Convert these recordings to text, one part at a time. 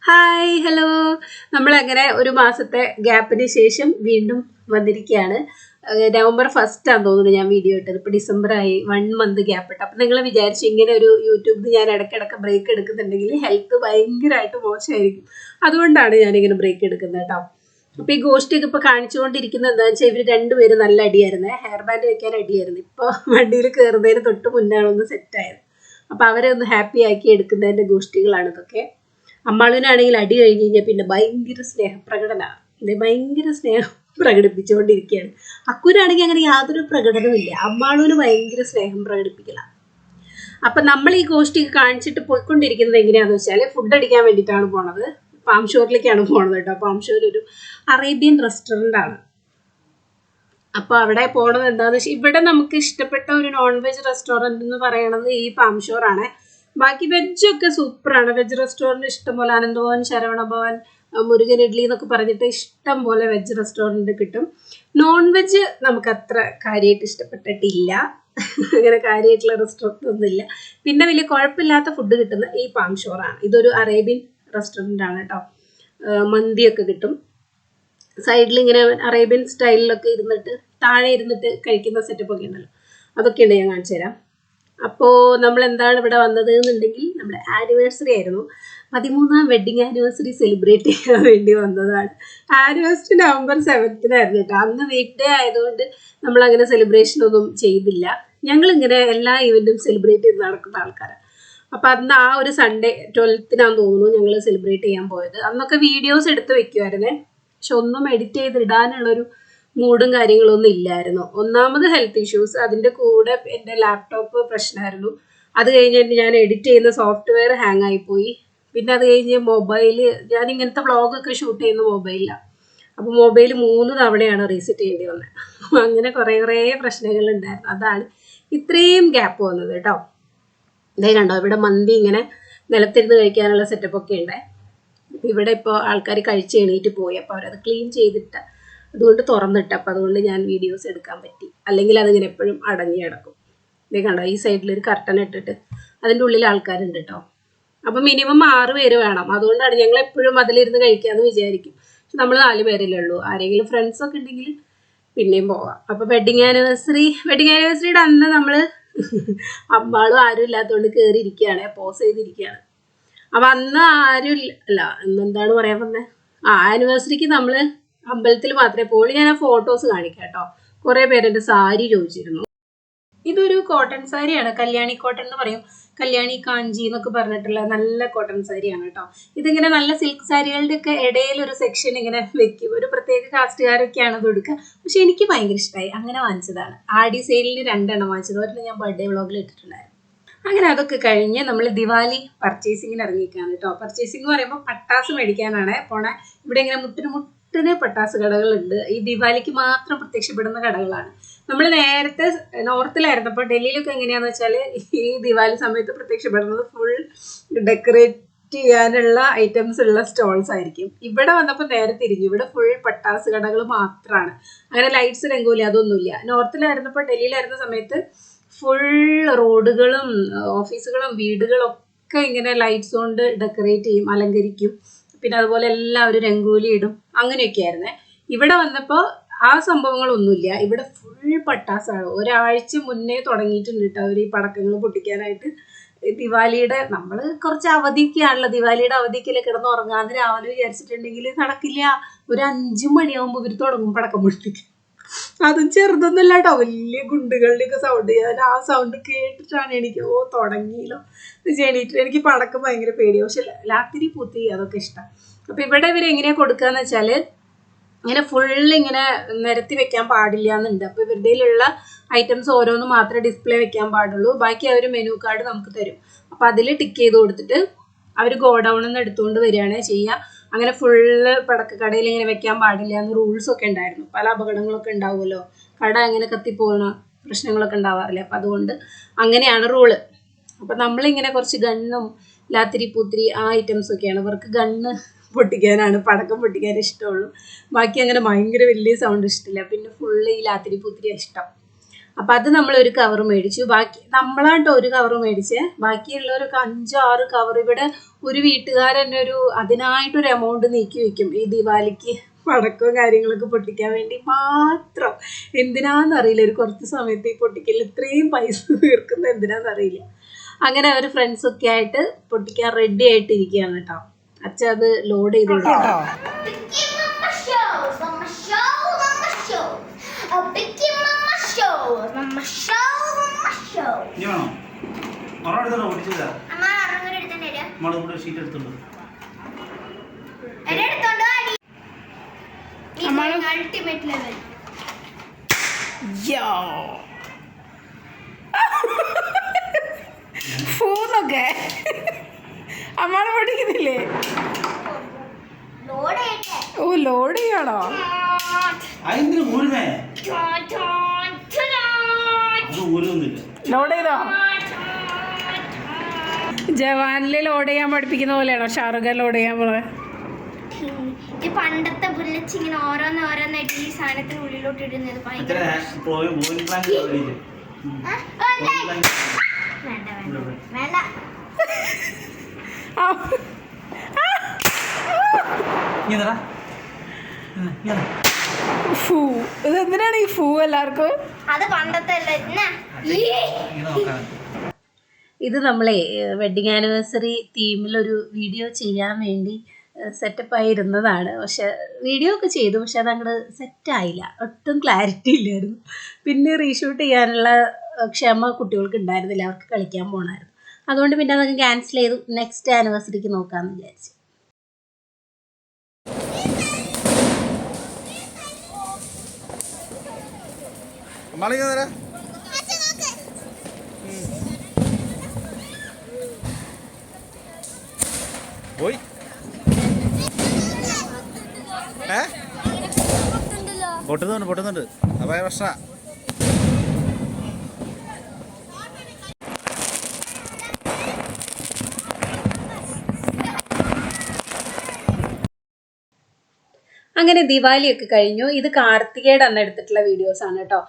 Hi hello നമ്മൾ അങ്ങനെ ഒരു മാസത്തെ ഗ്യാപ്പിന് ശേഷം വീണ്ടും വന്നിരിക്കുകയാണ്. നവംബർ 1 ആണെന്ന് തോന്നുന്നു ഞാൻ വീഡിയോ ഇട്ടത്. ഇപ്പോൾ ഡിസംബറായി, 1 മന്ത് ഗ്യാപ്പ് ഇട്ട്. അപ്പം നിങ്ങൾ വിചാരിച്ചു ഇങ്ങനെ ഒരു യൂട്യൂബിൽ ഞാൻ ഇടയ്ക്കിടയ്ക്ക് ബ്രേക്ക് എടുക്കുന്നുണ്ടെങ്കിൽ ഹെൽത്ത് ഭയങ്കരമായിട്ട് മോശമായിരിക്കും. അതുകൊണ്ടാണ് ഞാനിങ്ങനെ ബ്രേക്ക് എടുക്കുന്നത് കേട്ടോ. അപ്പോൾ ഈ ഗോഷ്ടിയൊക്കെ ഇപ്പോൾ കാണിച്ചുകൊണ്ടിരിക്കുന്നത് എന്താണെന്ന് വെച്ചാൽ ഇവർ രണ്ടുപേരും നല്ല അടിയായിരുന്നേ. ഹെയർ ബാൻഡ് വെക്കാൻ അടിയായിരുന്നു. ഇപ്പോൾ വണ്ടിയിൽ കയറുന്നതിന് തൊട്ട് മുന്നാണ് ഒന്ന് സെറ്റായത്. അപ്പോൾ അവരെ ഒന്ന് ഹാപ്പി ആക്കി എടുക്കുന്നതിൻ്റെ ഗോഷ്ടികളാണ് ഇതൊക്കെ. അമ്മാളുവിനാണെങ്കിൽ അടി കഴിഞ്ഞ് കഴിഞ്ഞാൽ പിന്നെ ഭയങ്കര സ്നേഹപ്രകടനമാണ്. ഭയങ്കര സ്നേഹം പ്രകടിപ്പിച്ചുകൊണ്ടിരിക്കുകയാണ്. അക്കുവിനാണെങ്കിൽ അങ്ങനെ യാതൊരു പ്രകടനവുമില്ല. അമ്മാളുവിന് ഭയങ്കര സ്നേഹം പ്രകടിപ്പിക്കലാണ്. അപ്പം നമ്മൾ ഈ ഗോഷ്ടി കാണിച്ചിട്ട് പോയിക്കൊണ്ടിരിക്കുന്നത് എങ്ങനെയാണെന്ന് വെച്ചാൽ ഫുഡ് അടിക്കാൻ വേണ്ടിയിട്ടാണ് പോണത്. പാം ഷോറിലേക്കാണ് പോണത് കേട്ടോ. പാം ഷോർ ഒരു അറേബ്യൻ റെസ്റ്റോറൻ്റ് ആണ്. അപ്പോൾ അവിടെ പോണത് എന്താണെന്ന് വെച്ചാൽ ഇവിടെ നമുക്ക് ഇഷ്ടപ്പെട്ട ഒരു നോൺ വെജ് റെസ്റ്റോറൻറ്റ് എന്ന് പറയണത് ഈ പാം ഷോറാണ്. ബാക്കി വെജൊക്കെ സൂപ്പറാണ്. വെജ് റെസ്റ്റോറൻറ്റ് ഇഷ്ടംപോലെ ആനന്ദഭവൻ, ശരവണഭവൻ, മുരുകൻ ഇഡ്ഡലി എന്നൊക്കെ പറഞ്ഞിട്ട് ഇഷ്ടം പോലെ വെജ് റെസ്റ്റോറൻറ്റ് കിട്ടും. നോൺ വെജ് നമുക്ക് അത്ര കാര്യമായിട്ട് ഇഷ്ടപ്പെട്ടിട്ടില്ല. അങ്ങനെ കാര്യമായിട്ടുള്ള റെസ്റ്റോറൻറ്റ് ഒന്നുമില്ല. പിന്നെ വലിയ കുഴപ്പമില്ലാത്ത ഫുഡ് കിട്ടുന്ന ഈ പാം ഷോറാണ്. ഇതൊരു അറേബ്യൻ റെസ്റ്റോറൻ്റ് ആണ് കേട്ടോ. മന്തിയൊക്കെ കിട്ടും. സൈഡിൽ ഇങ്ങനെ അറേബ്യൻ സ്റ്റൈലിലൊക്കെ ഇരുന്നിട്ട് താഴെ ഇരുന്നിട്ട് കഴിക്കുന്ന സെറ്റപ്പൊക്കെ ഉണ്ടല്ലോ, അതൊക്കെയുണ്ട്. ഞാൻ കാണിച്ചു തരാം. അപ്പോൾ നമ്മൾ എന്താണ് ഇവിടെ വന്നത് എന്നുണ്ടെങ്കിൽ നമ്മുടെ ആനിവേഴ്സറി ആയിരുന്നു. 13ാം വെഡ്ഡിങ് ആനിവേഴ്സറി സെലിബ്രേറ്റ് ചെയ്യാൻ വേണ്ടി വന്നതാണ്. ആനിവേഴ്സറി നവംബർ 7 കേട്ടോ. അന്ന് വീക്ക് ഡേ ആയതുകൊണ്ട് നമ്മളങ്ങനെ സെലിബ്രേഷനൊന്നും ചെയ്തില്ല. ഞങ്ങളിങ്ങനെ എല്ലാ ഇവൻറ്റും സെലിബ്രേറ്റ് ചെയ്ത് നടക്കുന്ന ആൾക്കാരാണ്. അപ്പം അന്ന് ആ ഒരു സൺഡേ 12 തോന്നുന്നു ഞങ്ങൾ സെലിബ്രേറ്റ് ചെയ്യാൻ പോയത്. അന്നൊക്കെ വീഡിയോസ് എടുത്ത് വെക്കുമായിരുന്നേ. പക്ഷെ ഒന്നും എഡിറ്റ് ചെയ്തിടാനുള്ളൊരു മൂഡും കാര്യങ്ങളൊന്നും ഇല്ലായിരുന്നു. ഒന്നാമത് ഹെൽത്ത് ഇഷ്യൂസ്, അതിൻ്റെ കൂടെ എൻ്റെ ലാപ്ടോപ്പ് പ്രശ്നമായിരുന്നു. അത് കഴിഞ്ഞിട്ട് ഞാൻ എഡിറ്റ് ചെയ്യുന്ന സോഫ്റ്റ്വെയർ ഹാങ് ആയിപ്പോയി. പിന്നെ അത് കഴിഞ്ഞ് മൊബൈല്, ഞാൻ ഇങ്ങനത്തെ വ്ളോഗൊക്കെ ഷൂട്ട് ചെയ്യുന്ന മൊബൈലിലാണ്. അപ്പോൾ മൊബൈൽ 3 തവണയാണ് റീസെറ്റ് ചെയ്യേണ്ടി വന്നത്. അങ്ങനെ കുറേ പ്രശ്നങ്ങളുണ്ടായിരുന്നു. അതാണ് ഇത്രയും ഗ്യാപ്പ് വന്നത് കേട്ടോ. ഇതേ കണ്ടോ, ഇവിടെ മന്തി ഇങ്ങനെ നിലത്തിരുന്ന് കഴിക്കാനുള്ള സെറ്റപ്പൊക്കെ ഉണ്ട്. ഇവിടെ ഇപ്പോൾ ആൾക്കാർ കഴിച്ച് എണീറ്റ് പോയി. അപ്പോൾ അവരത് ക്ലീൻ ചെയ്തിട്ട് അതുകൊണ്ട് തുറന്നിട്ട്, അപ്പോൾ അതുകൊണ്ട് ഞാൻ വീഡിയോസ് എടുക്കാൻ പറ്റി. അല്ലെങ്കിൽ അതിങ്ങനെ എപ്പോഴും അടഞ്ഞു കിടക്കും. ഇതേ കണ്ടോ, ഈ സൈഡിലൊരു കർട്ടൻ ഇട്ടിട്ട് അതിൻ്റെ ഉള്ളിൽ ആൾക്കാരുണ്ട് കേട്ടോ. അപ്പോൾ മിനിമം 6 പേര് വേണം. അതുകൊണ്ടാണ് ഞങ്ങൾ എപ്പോഴും അതിലിരുന്ന് കഴിക്കാമെന്ന് വിചാരിക്കും. പക്ഷെ നമ്മൾ 4 പേരല്ലേ ഉള്ളൂ. ആരെങ്കിലും ഫ്രണ്ട്സൊക്കെ ഉണ്ടെങ്കിൽ പിന്നെയും പോവാം. അപ്പോൾ വെഡ്ഡിങ് ആനിവേഴ്സറിയുടെ അന്ന് നമ്മൾ അമ്മാളും ആരും ഇല്ലാത്തതുകൊണ്ട് കയറിയിരിക്കുകയാണ്, പോസ് ചെയ്തിരിക്കുകയാണ്. അപ്പം അന്ന് ആരും അല്ല, എന്താണ് പറയാൻ വന്നത്, ആനിവേഴ്സറിക്ക് നമ്മൾ അമ്പലത്തിൽ മാത്രമേ പോകുള്ളൂ. ഞാൻ ആ ഫോട്ടോസ് കാണിക്കാം കേട്ടോ. കുറേ പേരെൻ്റെ സാരി ചോദിച്ചിരുന്നു. ഇതൊരു കോട്ടൺ സാരിയാണ്. കല്യാണി കോട്ടൺ എന്ന് പറയും, കല്യാണി കാഞ്ചി എന്നൊക്കെ പറഞ്ഞിട്ടുള്ള നല്ല കോട്ടൺ സാരിയാണ് കേട്ടോ. ഇതിങ്ങനെ നല്ല സിൽക്ക് സാരികളുടെ ഒക്കെ ഇടയിൽ ഒരു സെക്ഷൻ ഇങ്ങനെ വെക്കും. ഒരു പ്രത്യേക കാസ്റ്റുകാരൊക്കെയാണ് ഇത് എടുക്കുക. പക്ഷെ എനിക്ക് ഭയങ്കര ഇഷ്ടമായി, അങ്ങനെ വാങ്ങിച്ചതാണ്. ആടി സെയിലിന് 2 വാങ്ങിച്ചത്. ഒരെണ്ണം ഞാൻ ബർത്ത്ഡേ വ്ളോഗിൽ ഇട്ടിട്ടുണ്ടായിരുന്നു. അങ്ങനെ അതൊക്കെ കഴിഞ്ഞ് നമ്മൾ ദിവാലി പർച്ചേസിങ്ങിന് ഇറങ്ങിയിരിക്കുകയാണ് കേട്ടോ. പർച്ചേസിങ് എന്ന് പറയുമ്പോൾ പട്ടാസ് മേടിക്കാനാണ് പോണേ. ഇവിടെ ഇങ്ങനെ മുട്ടിന് പട്ടാസ് കടകളുണ്ട്. ഈ ദിവാലിക്ക് മാത്രം പ്രത്യക്ഷപ്പെടുന്ന കടകളാണ്. നമ്മൾ നേരത്തെ നോർത്തിലായിരുന്നപ്പോൾ ഡൽഹിയിലൊക്കെ എങ്ങനെയാണെന്ന് വെച്ചാൽ ഈ ദിവാലി സമയത്ത് പ്രത്യക്ഷപ്പെടുന്നത് ഫുൾ ഡെക്കറേറ്റ് ചെയ്യാനുള്ള ഐറ്റംസ് ഉള്ള സ്റ്റോൾസ് ആയിരിക്കും. ഇവിടെ വന്നപ്പോൾ നേരെ തിരിഞ്ഞു. ഇവിടെ ഫുൾ പട്ടാസ് കടകൾ മാത്രമാണ്. അങ്ങനെ ലൈറ്റ്സ് രംഗോലി അതൊന്നുമില്ല. നോർത്തിലായിരുന്നപ്പോൾ, ഡൽഹിയിലായിരുന്ന സമയത്ത് ഫുൾ റോഡുകളും ഓഫീസുകളും വീടുകളും ഒക്കെ ഇങ്ങനെ ലൈറ്റ്സ് കൊണ്ട് ഡെക്കറേറ്റ് ചെയ്യും, അലങ്കരിക്കും. പിന്നെ അതുപോലെ എല്ലാവരും രംഗോലി ഇടും, അങ്ങനെയൊക്കെ ആയിരുന്നേ. ഇവിടെ വന്നപ്പോൾ ആ സംഭവങ്ങളൊന്നുമില്ല. ഇവിടെ ഫുൾ പട്ടാസാണ്. ഒരാഴ്ച മുന്നേ തുടങ്ങിയിട്ടുണ്ട് കേട്ടോ അവർ ഈ പടക്കങ്ങൾ പൊട്ടിക്കാനായിട്ട്. ദിവാലിയുടെ നമ്മൾ കുറച്ച് അവധിക്കാണല്ലോ, ദിവാലിയുടെ അവധിക്കല്ലേ കിടന്ന് ഉറങ്ങാതെ രാവിലെ വിചാരിച്ചിട്ടുണ്ടെങ്കിൽ നടക്കില്ല. ഒരു 5 മണിയാകുമ്പോൾ ഇവർ തുടങ്ങും പടക്കം പൊട്ടിക്കാൻ. അതും ചെറുതൊന്നുമല്ല കേട്ടോ, വലിയ ഗുണ്ടുകളുടെയൊക്കെ സൗണ്ട്. ഞാൻ ആ സൗണ്ട് കേട്ടിട്ടാണ് എനിക്ക് തുടങ്ങിയല്ലോ എണീറ്റ്. എനിക്ക് പടക്കം ഭയങ്കര പേടിയാണ്. പക്ഷെ ലാത്തിരി പൂത്തി അതൊക്കെ ഇഷ്ടം. അപ്പോൾ ഇവിടെ ഇവർ എങ്ങനെയാണ് കൊടുക്കുകയെന്ന് വെച്ചാൽ ഇങ്ങനെ ഫുള്ള് ഇങ്ങനെ നിരത്തി വെക്കാൻ പാടില്ല എന്നുണ്ട്. അപ്പോൾ ഇവരുടെയിലുള്ള ഐറ്റംസ് ഓരോന്ന് മാത്രമേ ഡിസ്പ്ലേ വെക്കാൻ പാടുള്ളൂ. ബാക്കി അവർ മെനു കാർഡ് നമുക്ക് തരും. അപ്പോൾ അതിൽ ടിക്ക് ചെയ്ത് കൊടുത്തിട്ട് അവർ ഗോഡൗണിൽ നിന്ന് എടുത്തുകൊണ്ട് വരികയാണ് ചെയ്യുക. അങ്ങനെ ഫുള്ള് പടക്കക്കടയിൽ ഇങ്ങനെ വെക്കാൻ പാടില്ല എന്ന് റൂൾസൊക്കെ ഉണ്ടായിരുന്നു. പല അപകടങ്ങളൊക്കെ ഉണ്ടാവുമല്ലോ, കട അങ്ങനെ കത്തിപ്പോകണ പ്രശ്നങ്ങളൊക്കെ ഉണ്ടാവാറില്ലേ. അപ്പം അതുകൊണ്ട് അങ്ങനെയാണ് റൂള്. അപ്പം നമ്മളിങ്ങനെ കുറച്ച് ഗണ്ണും ലാത്തിരി പൂത്തിരി ആ ഐറ്റംസൊക്കെയാണ്. ഇവർക്ക് ഗണ്ണ് പൊട്ടിക്കാനാണ്, പടക്കം പൊട്ടിക്കാൻ ഇഷ്ടമുള്ളൂ. ബാക്കി അങ്ങനെ ഭയങ്കര വലിയ സൗണ്ട് ഇഷ്ടമില്ല. പിന്നെ ഫുള്ള് ഈ ലാത്തിരി പൂത്തിരിയാണ് ഇഷ്ടം. അപ്പം അത് നമ്മളൊരു കവർ മേടിച്ചു. ബാക്കി നമ്മളാട്ടോ ഒരു കവർ മേടിച്ചേ, ബാക്കിയുള്ളവരൊക്കെ 5-6 കവർ. ഇവിടെ ഒരു വീട്ടുകാരൻ ഒരു അതിനായിട്ടൊരു എമൗണ്ട് നീക്കി വെക്കും ഈ ദിവാലിക്ക് പടക്കവും കാര്യങ്ങളൊക്കെ പൊട്ടിക്കാൻ വേണ്ടി മാത്രം. എന്തിനാണെന്നറിയില്ല, ഒരു കുറച്ച് സമയത്ത് ഈ പൊട്ടിക്കൽ ഇത്രയും പൈസ തീർക്കുന്നത് എന്തിനാണെന്നറിയില്ല. അങ്ങനെ അവർ ഫ്രണ്ട്സൊക്കെ ആയിട്ട് പൊട്ടിക്കാൻ റെഡി ആയിട്ട് ഇരിക്കുകയാണ് കേട്ടോ. അച്ഛൻ അത് ലോഡ് ചെയ്തിട്ടുണ്ട് കേട്ടോ. അൾട്ടിമേറ്റ് ലെവൽ ഫോണൊക്കെ അമ്മാണ് പഠിക്കുന്നില്ലേ? ഓ ലോഡ് ചെയ്യണോ? ലോഡ് ചെയ്തോ? ജവാനില് ലോഡ് ചെയ്യാൻ പഠിപ്പിക്കുന്ന പോലെയാണോ ഷാറുഖ് ഖാൻ ലോഡ് ചെയ്യാൻ പോലെ? പണ്ടത്തെ ബുള്ളറ്റ്സ് ഇങ്ങനെ ഓരോന്നായിട്ട് ഈ സാധനത്തിന് ഉള്ളിലോട്ട് ഇടുന്നത് വേണ്ട. ഇതെന്തിനാണ് ഈ ഫൂ എല്ലാവർക്കും? അത് പണ്ടത്തെ ഇത് നമ്മളെ വെഡിങ് ആനിവേഴ്സറി തീമിലൊരു വീഡിയോ ചെയ്യാൻ വേണ്ടി സെറ്റപ്പായിരുന്നതാണ്. പക്ഷെ വീഡിയോ ഒക്കെ ചെയ്തു, പക്ഷെ അതങ്ങോട്ട് സെറ്റായില്ല, ഒട്ടും ക്ലാരിറ്റി ഇല്ലായിരുന്നു. പിന്നെ റീഷൂട്ട് ചെയ്യാനുള്ള ക്ഷമ കുട്ടികൾക്ക് ഉണ്ടായിരുന്നില്ല, അവർക്ക് കളിക്കാൻ പോകണമായിരുന്നു. അതുകൊണ്ട് പിന്നെ അതൊക്കെ ക്യാൻസൽ ചെയ്തു. നെക്സ്റ്റ് ആനിവേഴ്സറിക്ക് നോക്കാമെന്ന് വിചാരിച്ചു. പൊട്ടുന്നുണ്ട് അപായ പ്രശ്ന. അങ്ങനെ ദിവാലിയൊക്കെ കഴിഞ്ഞു. ഇത് കാർത്തികയുടെ അന്ന് എടുത്തിട്ടുള്ള വീഡിയോസാണ് കേട്ടോ.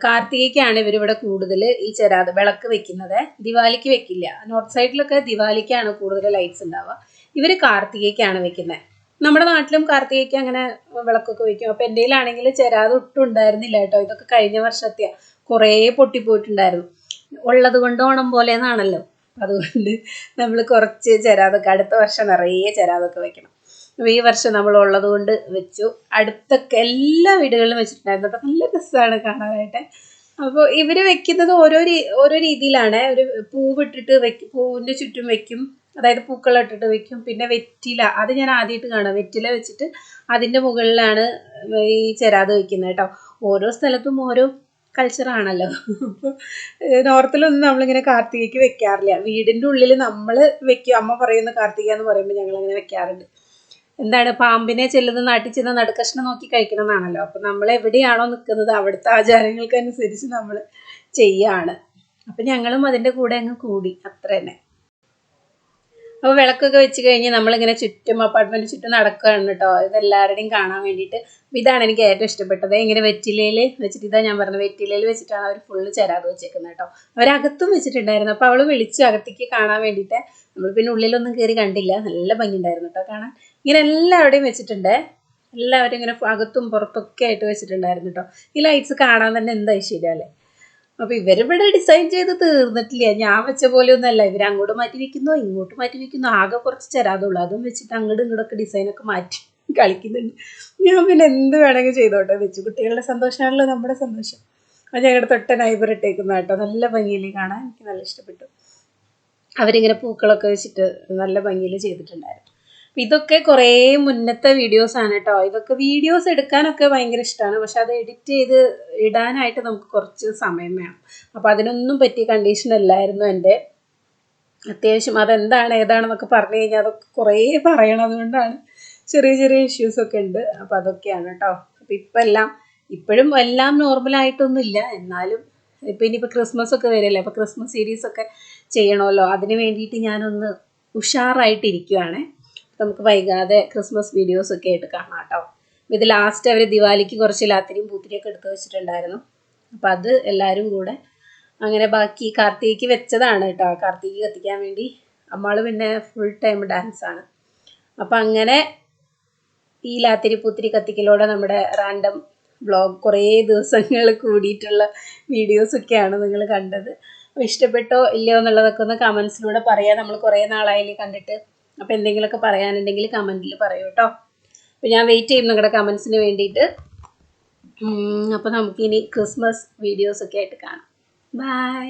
കാർത്തികയ്ക്കാണ് ഇവരിവിടെ കൂടുതൽ ഈ ചെരാത് വിളക്ക് വെക്കുന്നത്. ദിവാലിക്ക് വെക്കില്ല. നോർത്ത് സൈഡിലൊക്കെ ദിവാലിക്കാണ് കൂടുതൽ ലൈറ്റ്സ് ഉണ്ടാവുക. ഇവർ കാർത്തികയ്ക്കാണ് വെക്കുന്നത്. നമ്മുടെ നാട്ടിലും കാർത്തികയ്ക്ക് അങ്ങനെ വിളക്കൊക്കെ വെക്കും. അപ്പം എൻ്റെ കയ്യിലാണെങ്കിൽ ചെരാത് ഒട്ടും ഉണ്ടായിരുന്നില്ല കേട്ടോ. ഇതൊക്കെ കഴിഞ്ഞ വർഷത്തെ കുറേ പൊട്ടിപ്പോയിട്ടുണ്ടായിരുന്നു. ഉള്ളത് കൊണ്ട് ഓണം പോലെ എന്നാണല്ലോ. അതുകൊണ്ട് നമ്മൾ കുറച്ച് ചെരാതൊക്കെ അടുത്ത വർഷം നിറയെ ചെരാതൊക്കെ വെക്കണം. അപ്പോൾ ഈ വർഷം നമ്മൾ ഉള്ളത് കൊണ്ട് വെച്ചു. അടുത്തൊക്കെ എല്ലാ വീടുകളിലും വെച്ചിട്ടുണ്ടായിരുന്നു കേട്ടോ. നല്ല രസമാണ് കാണാനായിട്ട്. അപ്പോൾ ഇവർ വെക്കുന്നത് ഓരോ രീതിയിലാണ്. ഒരു പൂവിട്ടിട്ട് വെക്കും, പൂവിൻ്റെ ചുറ്റും വെക്കും, അതായത് പൂക്കളം ഇട്ടിട്ട് വെക്കും. പിന്നെ വെറ്റില, അത് ഞാൻ ആദ്യമായിട്ട് കാണാം. വെറ്റില വെച്ചിട്ട് അതിൻ്റെ മുകളിലാണ് ഈ ചെരാത് വെക്കുന്നത് കേട്ടോ. ഓരോ സ്ഥലത്തും ഓരോ കൾച്ചറാണല്ലോ. അപ്പോൾ നോർത്തിലൊന്നും നമ്മളിങ്ങനെ കാർത്തികയ്ക്ക് വെക്കാറില്ല. വീടിൻ്റെ ഉള്ളിൽ നമ്മൾ വെക്കും. അമ്മ പറയുന്ന കാർത്തിക എന്ന് പറയുമ്പോൾ ഞങ്ങളങ്ങനെ വെക്കാറുണ്ട്. എന്താണ്, പാമ്പിനെ ചെല്ലുന്ന നാട്ടിൽ ചെന്ന് നടുക്കഷ്ണം നോക്കി കഴിക്കണമെന്നാണല്ലോ. അപ്പം നമ്മൾ എവിടെയാണോ നിൽക്കുന്നത് അവിടുത്തെ ആചാരങ്ങൾക്കനുസരിച്ച് നമ്മൾ ചെയ്യാണ്. അപ്പം ഞങ്ങളും അതിൻ്റെ കൂടെ അങ്ങ് കൂടി, അത്ര തന്നെ. അപ്പോൾ വിളക്കൊക്കെ വെച്ച് കഴിഞ്ഞ് നമ്മളിങ്ങനെ ചുറ്റും അപ്പാർട്ട്മെൻറ്റ് ചുറ്റും നടക്കുകയാണ് കേട്ടോ. ഇതെല്ലാവരുടെയും കാണാൻ വേണ്ടിയിട്ട്. ഇതാണ് എനിക്ക് ഏറ്റവും ഇഷ്ടപ്പെട്ടത്. ഇങ്ങനെ വെറ്റിലയിൽ വെച്ചിട്ട്, ഇതാ ഞാൻ പറഞ്ഞത്, വെറ്റിലയിൽ വെച്ചിട്ടാണ് അവർ ഫുള്ള് ചെരാത് വെച്ചേക്കുന്നത് കേട്ടോ. അവരകത്തും വെച്ചിട്ടുണ്ടായിരുന്നു. അപ്പോൾ അവൾ വിളിച്ച് അകത്തേക്ക് കാണാൻ വേണ്ടിയിട്ട്. നമ്മൾ പിന്നെ ഉള്ളിലൊന്നും കയറി കണ്ടില്ല. നല്ല ഭംഗിയുണ്ടായിരുന്നു കേട്ടോ കാണാൻ. ഇങ്ങനെ എല്ലാവരുടെയും വെച്ചിട്ടുണ്ട്. എല്ലാവരും ഇങ്ങനെ അകത്തും പുറത്തൊക്കെ ആയിട്ട് വെച്ചിട്ടുണ്ടായിരുന്നു കേട്ടോ. ഈ ലൈറ്റ്സ് കാണാൻ തന്നെ എന്താ ഇഷ്ടമല്ലേ. അപ്പോൾ ഇവരിവിടെ ഡിസൈൻ ചെയ്ത് തീർന്നിട്ടില്ല. ഞാൻ വെച്ച പോലെ ഒന്നല്ല. ഇവർ അങ്ങോട്ട് മാറ്റി വെക്കുന്നു, ഇങ്ങോട്ട് മാറ്റി വെക്കുന്നു. ആകെ കുറച്ച് ചെരാതുള്ളൂ. അതും വെച്ചിട്ട് അങ്ങോട്ടും ഇങ്ങോട്ടൊക്കെ ഡിസൈനൊക്കെ മാറ്റി കളിക്കുന്നുണ്ട്. ഞാൻ പിന്നെ എന്ത് വേണമെങ്കിൽ ചെയ്തോട്ടെ വെച്ചു. കുട്ടികളുടെ സന്തോഷമാണല്ലോ നമ്മുടെ സന്തോഷം. അത് ഞങ്ങളുടെ തൊട്ട നൈബർ ഇട്ടേക്കുന്ന കേട്ടോ. നല്ല ഭംഗിയിൽ കാണാൻ എനിക്ക് നല്ല ഇഷ്ടപ്പെട്ടു. അവരിങ്ങനെ പൂക്കളൊക്കെ വെച്ചിട്ട് നല്ല ഭംഗിയിൽ ചെയ്തിട്ടുണ്ടായിരുന്നു. ഇതൊക്കെ കുറേ മുന്നത്തെ വീഡിയോസാണ് കേട്ടോ. ഇതൊക്കെ വീഡിയോസ് എടുക്കാനൊക്കെ ഭയങ്കര ഇഷ്ടമാണ്. പക്ഷെ അത് എഡിറ്റ് ചെയ്ത് ഇടാനായിട്ട് നമുക്ക് കുറച്ച് സമയം വേണം. അപ്പോൾ അതിനൊന്നും പറ്റിയ കണ്ടീഷൻ അല്ലായിരുന്നു എൻ്റെ. അത്യാവശ്യം അതെന്താണ് ഏതാണെന്നൊക്കെ പറഞ്ഞു കഴിഞ്ഞാൽ അതൊക്കെ കുറേ പറയണം. അതുകൊണ്ടാണ് ചെറിയ ഇഷ്യൂസൊക്കെ ഉണ്ട്. അപ്പോൾ അതൊക്കെയാണ് കേട്ടോ. അപ്പോൾ ഇപ്പോഴും എല്ലാം നോർമലായിട്ടൊന്നുമില്ല. എന്നാലും ഇപ്പോൾ ഇനിയിപ്പോൾ ക്രിസ്മസ് ഒക്കെ വരില്ലേ. അപ്പോൾ ക്രിസ്മസ് സീരീസൊക്കെ ചെയ്യണമല്ലോ. അതിന് വേണ്ടിയിട്ട് ഞാനൊന്ന് ഉഷാറായിട്ടിരിക്കുകയാണ്. നമുക്ക് വൈകാതെ ക്രിസ്മസ് വീഡിയോസൊക്കെ ആയിട്ട് കാണാം കേട്ടോ. ഇത് ലാസ്റ്റ് അവർ ദിവാലിക്ക് കുറച്ച് ലാത്തിരിയും പൂത്തിരിയൊക്കെ എടുത്ത് വെച്ചിട്ടുണ്ടായിരുന്നു. അപ്പോൾ അത് എല്ലാവരും കൂടെ അങ്ങനെ ബാക്കി കാർത്തികയ്ക്ക് വെച്ചതാണ് കേട്ടോ. കാർത്തിക കത്തിക്കാൻ വേണ്ടി. അമ്മാൾ പിന്നെ ഫുൾ ടൈം ഡാൻസാണ്. അപ്പം അങ്ങനെ ഈ ലാത്തിരി പൂത്തിരി കത്തിക്കലോടെ നമ്മുടെ റാൻഡം വ്ളോഗ് കുറേ ദിവസങ്ങൾ കൂടിയിട്ടുള്ള വീഡിയോസൊക്കെയാണ് നിങ്ങൾ കണ്ടത്. അപ്പോൾ ഇഷ്ടപ്പെട്ടോ ഇല്ലയോ എന്നുള്ളതൊക്കെ ഒന്ന് കമൻസിലൂടെ പറയാം. നമ്മൾ കുറേ നാളായില്ലേ കണ്ടിട്ട്. അപ്പോൾ എന്തെങ്കിലുമൊക്കെ പറയാനുണ്ടെങ്കിൽ കമൻറ്റിൽ പറയൂ കേട്ടോ. അപ്പോൾ ഞാൻ വെയിറ്റ് ചെയ്യും നിങ്ങളുടെ കമൻസിന് വേണ്ടിയിട്ട്. അപ്പോൾ നമുക്കിനി ക്രിസ്മസ് വീഡിയോസൊക്കെ ആയിട്ട് കാണാം. ബൈ.